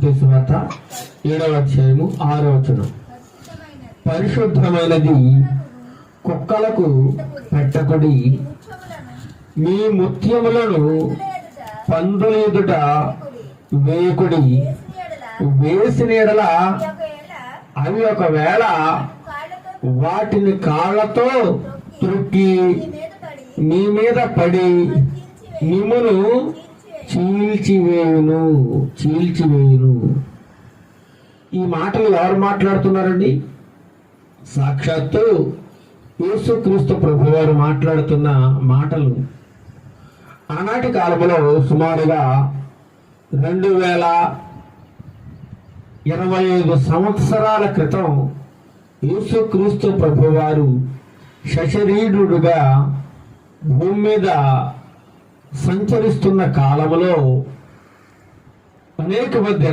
మత్తయి సువార్త 7వ అధ్యాయము 6వ వచనం. పరిశుద్ధమైనది కుక్కలకు పెట్టకుడి, మీ ముత్యములను పందుల ఎదుట వేయకుడి. వేసిన ఎడల అవి ఒకవేళ వాటిని కాళ్ళతో త్రొక్కి మీ మీద పడి మిమ్మును చీల్చివేయును. ఈ మాటలు ఎవరు మాట్లాడుతున్నారండి? సాక్షాత్తు యేసుక్రీస్తు ప్రభువారు మాట్లాడుతున్న మాటలు. ఆనాటి కాలంలో సుమారుగా 2025 సంవత్సరాల క్రితం యేసుక్రీస్తు ప్రభువారు సశరీరుడుగా భూమి మీద సంచరిస్తున్న కాలంలో అనేక మంది